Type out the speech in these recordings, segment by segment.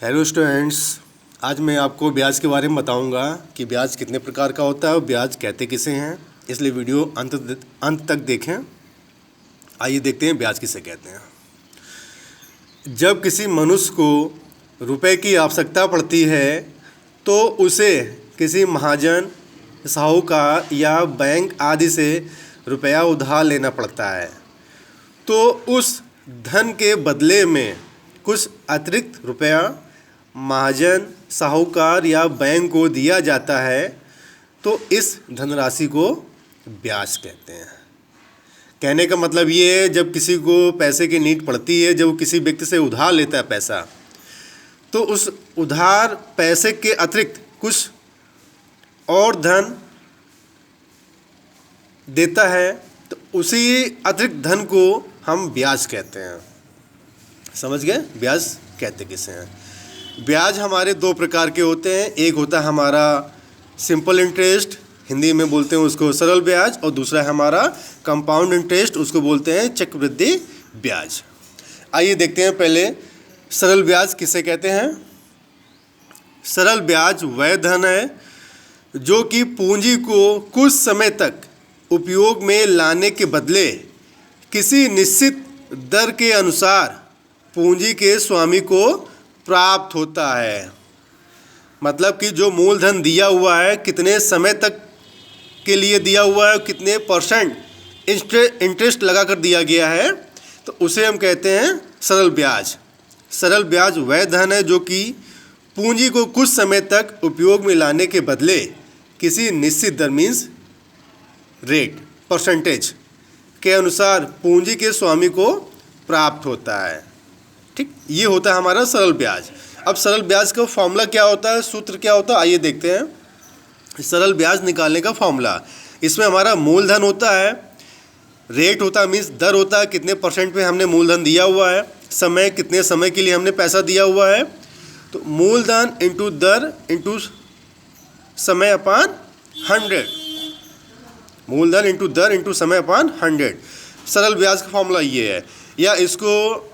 Hello students, आज मैं आपको ब्याज के बारे में बताऊंगा कि ब्याज कितने प्रकार का होता है और ब्याज कहते किसे हैं। इसलिए वीडियो अंत तक देखें। आइए देखते हैं ब्याज किसे कहते हैं। जब किसी मनुष्य को रुपए की आवश्यकता पड़ती है तो उसे किसी महाजन, साहूकार या बैंक आदि से रुपया उधार लेना पड़ता है, तो उस धन के बदले में कुछ अतिरिक्त रुपया महाजन, साहूकार या बैंक को दिया जाता है, तो इस धनराशि को ब्याज कहते हैं। कहने का मतलब ये है, जब किसी को पैसे की नीड पड़ती है, जब वो किसी व्यक्ति से उधार लेता है पैसा, तो उस उधार पैसे के अतिरिक्त कुछ और धन देता है, तो उसी अतिरिक्त धन को हम ब्याज कहते हैं। समझ गए? ब्याज कहते किसे हैं। ब्याज हमारे दो प्रकार के होते हैं। एक होता है हमारा सिंपल इंटरेस्ट, हिंदी में बोलते हैं उसको सरल ब्याज, और दूसरा है हमारा कंपाउंड इंटरेस्ट, उसको बोलते हैं चक्रवृद्धि ब्याज। आइए देखते हैं पहले सरल ब्याज किसे कहते हैं। सरल ब्याज वह धन है जो कि पूंजी को कुछ समय तक उपयोग में लाने के बदले किसी निश्चित दर के अनुसार पूंजी के स्वामी को प्राप्त होता है। मतलब कि जो मूलधन दिया हुआ है, कितने समय तक के लिए दिया हुआ है, कितने परसेंट इंटरेस्ट लगा कर दिया गया है, तो उसे हम कहते हैं सरल ब्याज। सरल ब्याज वह धन है जो कि पूंजी को कुछ समय तक उपयोग में लाने के बदले किसी निश्चित दर मीन्स रेट, परसेंटेज के अनुसार पूंजी के स्वामी को प्राप्त होता है। ठीक, ये होता है हमारा सरल ब्याज। अब सरल ब्याज का फॉर्मूला क्या होता है, सूत्र क्या होता है, आइए देखते हैं। सरल ब्याज निकालने का फॉर्मूला, इसमें हमारा मूलधन होता है, रेट होता है मीन्स दर होता है, कितने परसेंट पे हमने मूलधन दिया हुआ है, समय कितने समय के लिए हमने पैसा दिया हुआ है, तो मूलधन इंटू दर इंटू समय अपान 100, मूलधन इंटू दर इंटू समय अपान 100। सरल ब्याज का फॉर्मूला ये है। या इसको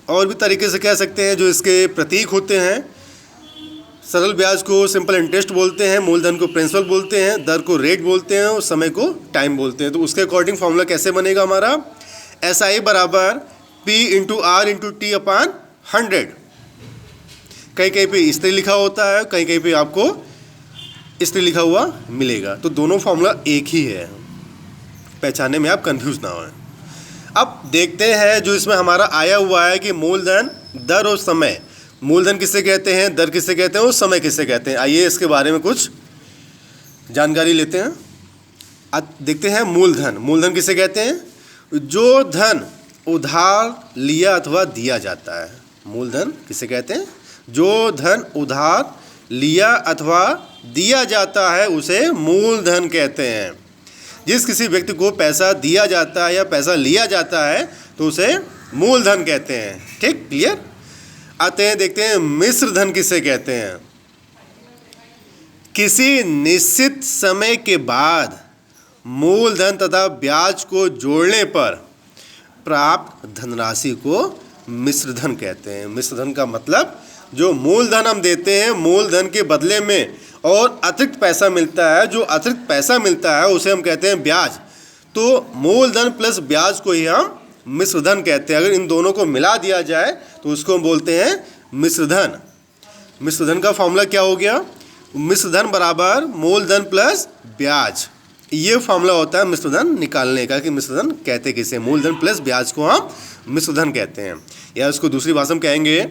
और भी तरीके से कह सकते हैं, जो इसके प्रतीक होते हैं। सरल ब्याज को सिंपल इंटरेस्ट बोलते हैं, मूलधन को प्रिंसिपल बोलते हैं, दर को रेट बोलते हैं और समय को टाइम बोलते हैं। तो उसके अकॉर्डिंग फॉर्मूला कैसे बनेगा हमारा, SI बराबर P into R into T अपान 100। कहीं कहीं पे इस तरह लिखा होता है, कहीं कहीं पे आपको इस तरह लिखा हुआ मिलेगा। तो दोनों फॉर्मूला एक ही है, पहचानने में आप कंफ्यूज ना हो। अब देखते हैं जो इसमें हमारा आया हुआ है कि मूलधन, दर और समय। मूलधन किसे कहते हैं, दर किसे कहते हैं और समय किसे कहते हैं। आइए इसके बारे में कुछ जानकारी लेते हैं। अब देखते हैं मूलधन। मूलधन किसे कहते हैं, जो धन उधार लिया अथवा दिया जाता है। मूलधन किसे कहते हैं, जो धन उधार लिया अथवा दिया जाता है उसे मूलधन कहते हैं। जिस किसी व्यक्ति को पैसा दिया जाता है या पैसा लिया जाता है तो उसे मूलधन कहते हैं। ठीक, क्लियर। आते हैं देखते हैं मिश्र धन किसे कहते हैं। किसी निश्चित समय के बाद मूलधन तथा ब्याज को जोड़ने पर प्राप्त धनराशि को मिश्र धन कहते हैं। मिश्र धन का मतलब जो मूलधन हम देते हैं, मूलधन के बदले में और अतिरिक्त पैसा मिलता है, जो अतिरिक्त पैसा मिलता है उसे हम कहते हैं ब्याज। तो मूलधन प्लस ब्याज को ही हम मिश्रधन कहते हैं। अगर इन दोनों को मिला दिया जाए तो उसको हम बोलते हैं मिश्रधन। मिश्रधन का फॉर्मूला क्या हो गया, मिश्रधन बराबर मूलधन प्लस ब्याज। ये फॉर्मूला होता है मिश्रधन निकालने का कि मिश्रधन कहते किसे, मूलधन प्लस ब्याज को हम मिश्रधन कहते हैं। या उसको दूसरी भाषा में कहेंगे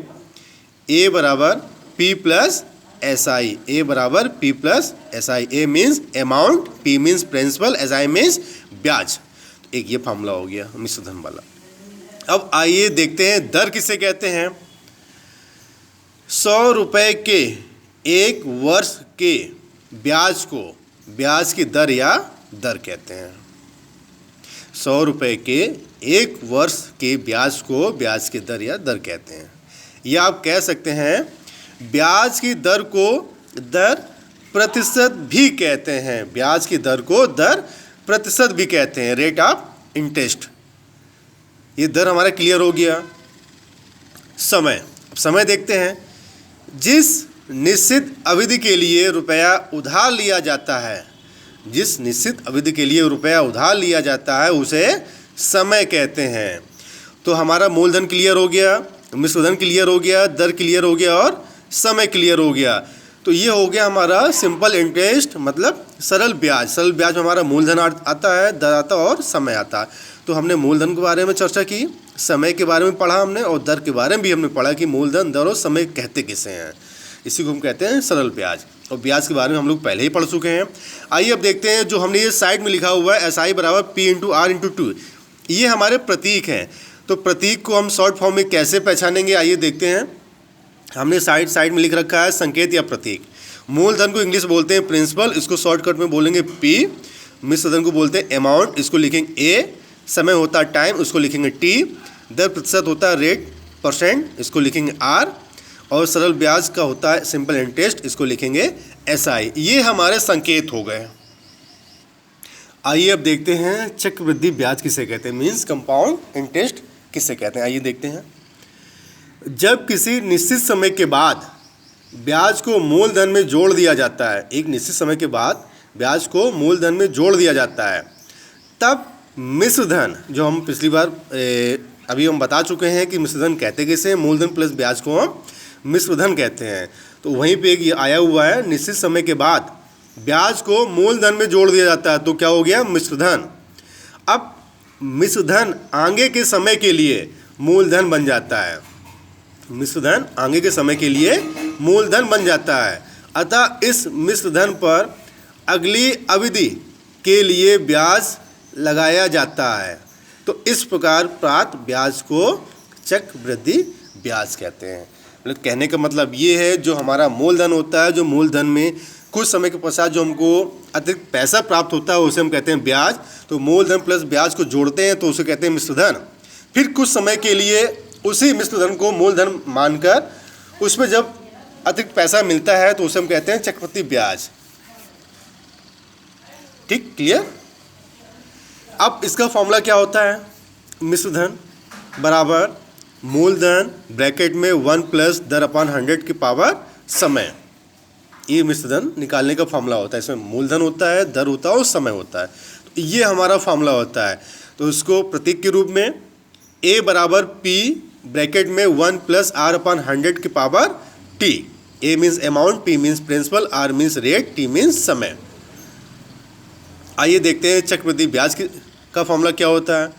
A बराबर P प्लस SI। A बराबर P plus SI। A means amount, P means principal, SI means ब्याज। एक ये फॉर्मूला हो गया मिश्रधन वाला। अब आइए देखते हैं दर किसे कहते हैं। 100 रुपये के एक वर्ष के ब्याज को ब्याज की दर या दर कहते हैं। 100 रुपये के एक वर्ष के ब्याज को ब्याज की दर या दर कहते हैं। या आप कह सकते हैं ब्याज की दर को दर प्रतिशत भी कहते हैं। ब्याज की दर को दर प्रतिशत भी कहते हैं, रेट ऑफ इंटरेस्ट। ये दर हमारा क्लियर हो गया। समय, अब समय देखते हैं जिस निश्चित अवधि के लिए रुपया उधार लिया जाता है, जिस निश्चित अवधि के लिए रुपया उधार लिया जाता है उसे समय कहते हैं। तो हमारा मूलधन क्लियर हो गया, मिश्रधन क्लियर हो गया, दर क्लियर हो गया और समय क्लियर हो गया। तो ये हो गया हमारा सिंपल इंटरेस्ट, मतलब सरल ब्याज। सरल ब्याज में हमारा मूलधन आता है, दर आता है और समय आता है। तो हमने मूलधन के बारे में चर्चा की, समय के बारे में पढ़ा हमने और दर के बारे में भी हमने पढ़ा कि मूलधन, दर और समय कहते किसे हैं। इसी को हम कहते हैं सरल ब्याज। और ब्याज के बारे में हम लोग पहले ही पढ़ चुके हैं। आइए अब देखते हैं जो हमने ये साइड में लिखा हुआ है SI बराबर P/R/2, ये हमारे प्रतीक हैं। तो प्रतीक को हम शॉर्ट फॉर्म में कैसे पहचानेंगे, आइए देखते हैं। हमने साइड में लिख रखा है संकेत या प्रतीक। मूलधन को इंग्लिश बोलते हैं प्रिंसिपल, इसको शॉर्टकट में बोलेंगे P। मिश्रधन को बोलते हैं अमाउंट, इसको लिखेंगे A। समय होता है टाइम, उसको लिखेंगे T। दर प्रतिशत होता है रेट, परसेंट, इसको लिखेंगे R। और सरल ब्याज का होता है सिंपल इंटरेस्ट, इसको लिखेंगे SI। ये हमारे संकेत हो गए। आइए अब देखते हैं चक्रवृद्धि ब्याज किसे कहते हैं, मीन्स कंपाउंड इंटरेस्ट किसे कहते हैं। आइए देखते हैं। जब किसी निश्चित समय के बाद ब्याज को मूलधन में जोड़ दिया जाता है, एक निश्चित समय के बाद ब्याज को मूलधन में जोड़ दिया जाता है, तब मिश्रधन, जो हम पिछली बार अभी हम बता चुके हैं कि मिश्रधन कहते किसे हैं, मूलधन प्लस ब्याज को हम मिश्रधन कहते हैं। तो वहीं पे एक ये आया हुआ है, निश्चित समय के बाद ब्याज को मूलधन में जोड़ दिया जाता है, तो क्या हो गया, मिश्रधन। अब मिश्रधन आगे के समय के लिए मूलधन बन जाता है, मिश्रधन आगे के समय के लिए मूलधन बन जाता है। अतः इस मिश्रधन पर अगली अवधि के लिए ब्याज लगाया जाता है। तो इस प्रकार प्राप्त ब्याज को चक्रवृद्धि ब्याज कहते हैं। मतलब कहने का मतलब ये है, जो हमारा मूलधन होता है, जो मूलधन में कुछ समय के पश्चात जो हमको अतिरिक्त पैसा प्राप्त होता है उसे हम कहते हैं ब्याज। तो मूलधन प्लस ब्याज को जोड़ते हैं तो उसे कहते हैं मिश्रधन। फिर कुछ समय के लिए उसी मिश्रधन को मूलधन मानकर उसमें जब अतिरिक्त पैसा मिलता है तो उसे हम कहते हैं चक्रवृद्धि ब्याज। ठीक, क्लियर। अब इसका फॉर्मूला क्या होता है, मिश्रधन बराबर मूलधन ब्रैकेट में 1 प्लस दर अपॉन 100 की पावर समय। ये मिश्रधन निकालने का फॉर्मूला होता है। इसमें मूलधन होता है, दर होता है और समय होता है। तो ये हमारा फॉर्मूला होता है। तो इसको प्रतीक के रूप में A बराबर P ब्रैकेट में 1 प्लस R अपॉन 100 की power T। A means amount, P means principal, R means rate, T means समय। आइए देखते हैं चक्रवृद्धि ब्याज का फॉर्मूला क्या होता है।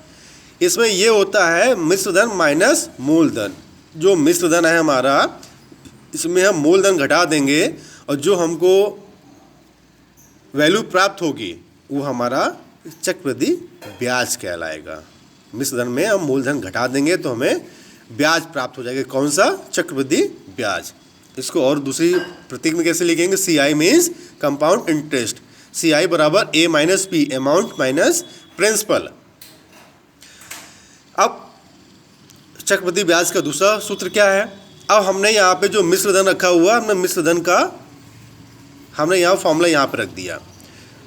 इसमें ये होता है मिश्रधन माइनस मूलधन। जो मिश्रधन है हमारा, इसमें हम मूलधन घटा देंगे और जो हमको वैल्यू प्राप्त होगी वो हमारा चक्रवृद्धि ब्याज कहलाएगा। मिश्रधन में हम मूलधन घटा देंगे तो हमें ब्याज प्राप्त हो जाएगा। कौन सा, चक्रवृद्धि ब्याज। इसको और दूसरी प्रतीक में कैसे लिखेंगे, CI means compound interest. CI बराबर A minus P, amount minus principal. अब चक्रवृद्धि ब्याज का दूसरा सूत्र क्या है। अब हमने यहाँ पे जो मिश्रधन रखा हुआ है, हमने मिश्रधन का हमने यहाँ फॉर्मूला यहाँ पे रख दिया,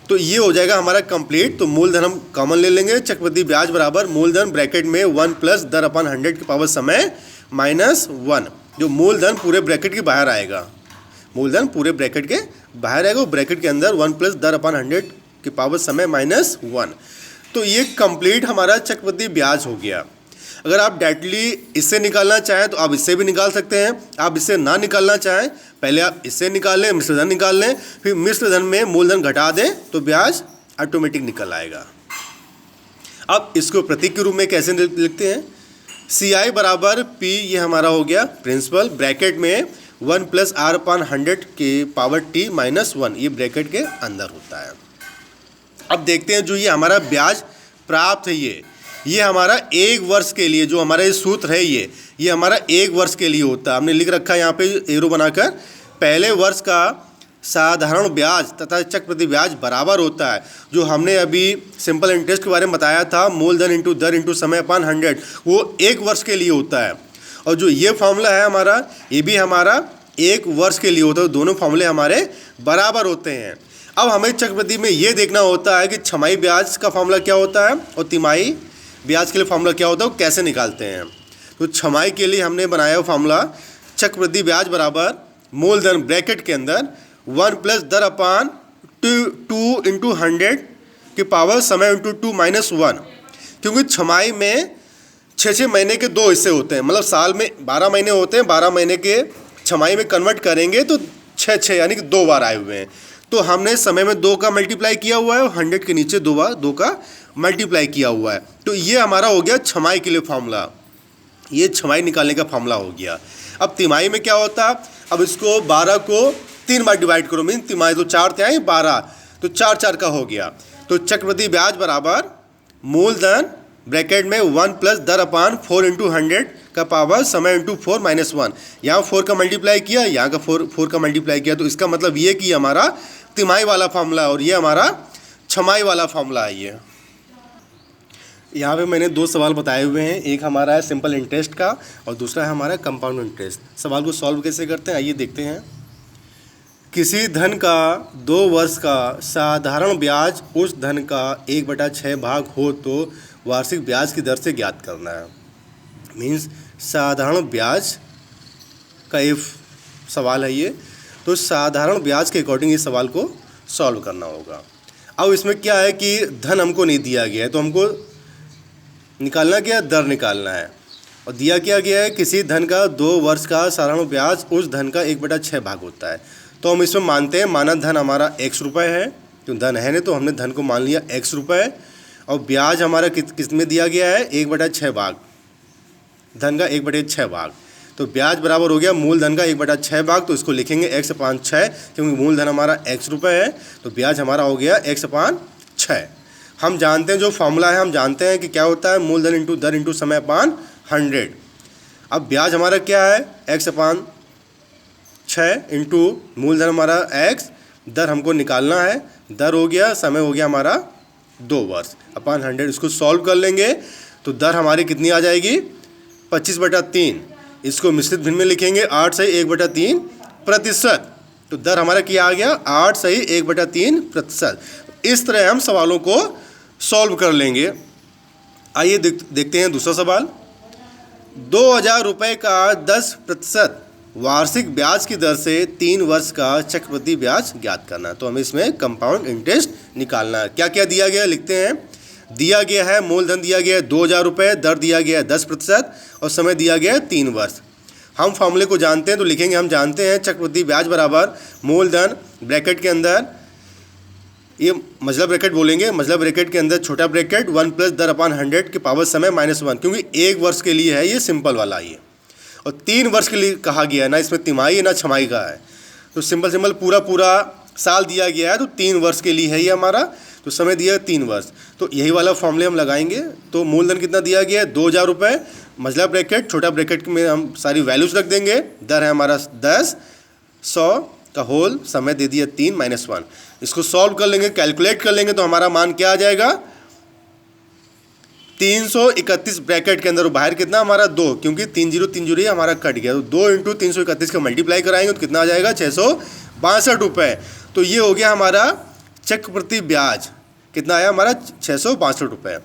तो ये हो जाएगा हमारा कंप्लीट। तो मूलधन हम कॉमन ले लेंगे। चक्रवृद्धि ब्याज बराबर मूलधन ब्रैकेट में 1 प्लस दर अपॉन 100 की पावर समय माइनस 1। जो मूलधन पूरे ब्रैकेट के बाहर आएगा, मूलधन पूरे ब्रैकेट के बाहर आएगा, वो ब्रैकेट के अंदर 1 प्लस दर अपॉन 100 की पावर समय माइनस 1। तो ये कंप्लीट हमारा चक्रवृद्धि ब्याज हो गया। अगर आप डायरेक्टली इससे निकालना चाहें तो आप इससे भी निकाल सकते हैं। आप इससे ना निकालना चाहें, पहले आप इससे निकाल लें, मिश्रधन निकाल लें, फिर मिश्रधन में मूलधन घटा दें तो ब्याज ऑटोमेटिक निकल आएगा। अब इसको प्रतीक के रूप में कैसे लिखते हैं, CI बराबर P, ये हमारा हो गया प्रिंसिपल, ब्रैकेट में 1 प्लस R अपॉन 100 के पावर T माइनस 1, ये ब्रैकेट के अंदर होता है। अब देखते हैं जो ये हमारा ब्याज प्राप्त है, ये हमारा 1 वर्ष के लिए, जो हमारा ये सूत्र है ये हमारा 1 वर्ष के लिए होता है। हमने लिख रखा है यहाँ पे एरो बनाकर, पहले वर्ष का साधारण ब्याज तथा चक्रवृद्धि ब्याज बराबर होता है। जो हमने अभी सिंपल इंटरेस्ट के बारे में बताया था, मूलधन इंटू दर इंटू समय अपॉन 100, वो 1 वर्ष के लिए होता है। और जो ये फॉर्मूला है हमारा, ये भी हमारा 1 वर्ष के लिए होता है। दोनों फॉर्मूले हमारे बराबर होते हैं। अब हमें चक्रवृद्धि में ये देखना होता है कि छमाही ब्याज का फॉर्मूला क्या होता है और तिमाही ब्याज के लिए फॉर्मूला क्या होता है, वो कैसे निकालते हैं। तो छमाही के लिए हमने बनाया फॉर्मूला चक्रवृद्धि ब्याज बराबर मूलधन ब्रैकेट के अंदर 1 प्लस दर अपान 2 इंटू 100 की पावर समय इंटू 2 माइनस 1, क्योंकि छमाही में 6 महीने के 2 हिस्से होते हैं, मतलब साल में 12 महीने होते हैं, 12 महीने के छमाही में कन्वर्ट करेंगे तो 6 यानी कि 2 बार आए हुए हैं। तो हमने समय में 2 का मल्टीप्लाई किया हुआ है और 100 के नीचे 2 बार 2 का मल्टीप्लाई किया हुआ है। तो ये हमारा हो गया छमाही के लिए फार्मूला, ये छमाही निकालने का फार्मूला हो गया। अब तिमाही में क्या होता, अब इसको 12 को 3 बार डिवाइड करो, मीन तिमाही तो 4 थे 12, तो 4 का हो गया। तो चक्रवृद्धि ब्याज बराबर मूलधन ब्रैकेट में 1 प्लस दर अपान 4 इंटू 100 का पावर समय इंटू 4 माइनस 1, यहाँ 4 का मल्टीप्लाई किया, यहाँ का 4 का मल्टीप्लाई किया। तो इसका मतलब ये कि हमारा तिमाही वाला फार्मूला है और ये हमारा छमाही वाला फार्मूला है। ये यहाँ पे मैंने 2 सवाल बताए हुए हैं, एक हमारा है सिंपल इंटरेस्ट का और दूसरा है हमारा कंपाउंड इंटरेस्ट। सवाल को सॉल्व कैसे करते हैं आइए देखते हैं। किसी धन का 2 वर्ष का साधारण ब्याज उस धन का 1/6 भाग हो तो वार्षिक ब्याज की दर से ज्ञात करना है। मीन्स साधारण ब्याज का ये सवाल है ये, तो साधारण ब्याज के अकॉर्डिंग इस सवाल को सॉल्व करना होगा। अब इसमें क्या है कि धन हमको नहीं दिया गया है, तो हमको निकालना क्या, दर निकालना है। और दिया क्या गया है, किसी धन का 2 वर्ष का साधारण ब्याज उस धन का 1/6 भाग होता है। तो हम इसमें मानते हैं माना धन हमारा x रुपये है, तो धन है नहीं तो हमने धन को मान लिया x रुपये, और ब्याज हमारा किस में दिया गया है 1/6 भाग, धन का 1/6 भाग। तो ब्याज बराबर हो गया मूलधन का 1/6 भाग, तो इसको लिखेंगे x/6, क्योंकि मूलधन हमारा x रुपये है, तो ब्याज हमारा हो गया x/6। हम जानते हैं जो फॉर्मूला है, हम जानते हैं कि क्या होता है मूलधन इंटू दर इंटू समय अपान 100। अब ब्याज हमारा क्या है x/6 इंटू मूलधन हमारा x, दर हमको निकालना है, दर हो गया समय हो गया हमारा 2 वर्ष अपान 100। इसको सॉल्व कर लेंगे तो दर हमारी कितनी आ जाएगी 25/3। इसको मिश्रित भिन्न में लिखेंगे 8 सही 1/3%। तो दर हमारा क्या आ गया 8 सही 1/3%। इस तरह हम सवालों को सॉल्व कर लेंगे। आइए देखते हैं दूसरा सवाल। 2000 रुपये का 10% वार्षिक ब्याज की दर से 3 वर्ष का चक्रवृद्धि ब्याज ज्ञात करना। तो हमें इसमें कंपाउंड इंटरेस्ट निकालना है। क्या क्या दिया गया है लिखते हैं। दिया गया है मूलधन दिया गया है 2000 रुपये, दर दिया गया है 10% और समय दिया गया है 3 वर्ष। हम फॉर्मूले को जानते हैं तो लिखेंगे, हम जानते हैं चक्रवृद्धि ब्याज बराबर मूलधन ब्रैकेट के अंदर, ये मजला ब्रैकेट बोलेंगे, मजला ब्रैकेट के अंदर छोटा ब्रैकेट 1 प्लस दर अपान 100 के पावर समय -1, क्योंकि 1 वर्ष के लिए है ये सिंपल वाला ये, और 3 वर्ष के लिए कहा गया है, ना इसमें तिमाही ना छमाही का है। तो सिंपल पूरा साल दिया गया है, तो 3 वर्ष के लिए है ये हमारा, तो समय दिया है 3 वर्ष। तो यही वाला फॉर्मूले हम लगाएंगे। तो मूलधन कितना दिया गया है 2000 रुपये, मजला ब्रैकेट छोटा ब्रैकेट में हम सारी वैल्यूज रख देंगे। दर है हमारा 10, 100 का होल, समय दे दिया 3 -1। इसको सॉल्व कर लेंगे, कैलकुलेट कर लेंगे तो हमारा मान क्या आ जाएगा 331 ब्रैकेट के अंदर, बाहर कितना हमारा 2, क्योंकि 3 0 हमारा कट गया, तो 2 इंटू 331 का मल्टीप्लाई कराएंगे तो कितना आ जाएगा 662 रुपये। तो ये हो गया हमारा चक्रवृद्धि ब्याज, कितना आया हमारा 662 रुपये।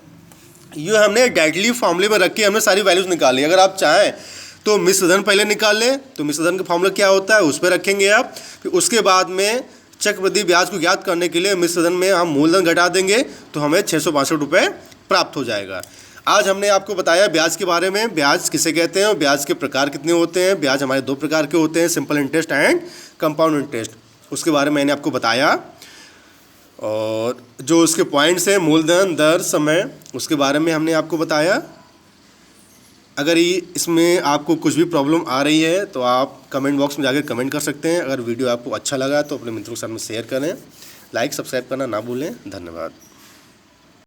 ये हमने डायरेक्टली फॉर्मूले में रख के हमने सारी वैल्यूज निकाली। अगर आप चाहें तो मिश्र धन पहले निकाल लें, तो मिश्र धन का फॉर्मूला क्या होता है उस पर रखेंगे आप, फिर उसके बाद में चक्रवृद्धि ब्याज को ज्ञात करने के लिए मिश्र धन में हम मूलधन घटा देंगे तो हमें 662 रुपये प्राप्त हो जाएगा। आज हमने आपको बताया ब्याज के बारे में, ब्याज किसे कहते हैं और ब्याज के प्रकार कितने होते हैं। ब्याज हमारे 2 प्रकार के होते हैं, simple interest and compound interest, उसके बारे में मैंने आपको बताया। और जो उसके पॉइंट्स हैं मूलधन दर समय, उसके बारे में हमने आपको बताया। अगर इसमें आपको कुछ भी प्रॉब्लम आ रही है तो आप कमेंट बॉक्स में जाकर कमेंट कर सकते हैं। अगर वीडियो आपको अच्छा लगा तो अपने मित्रों के साथ में शेयर करें, लाइक सब्सक्राइब करना ना भूलें। धन्यवाद।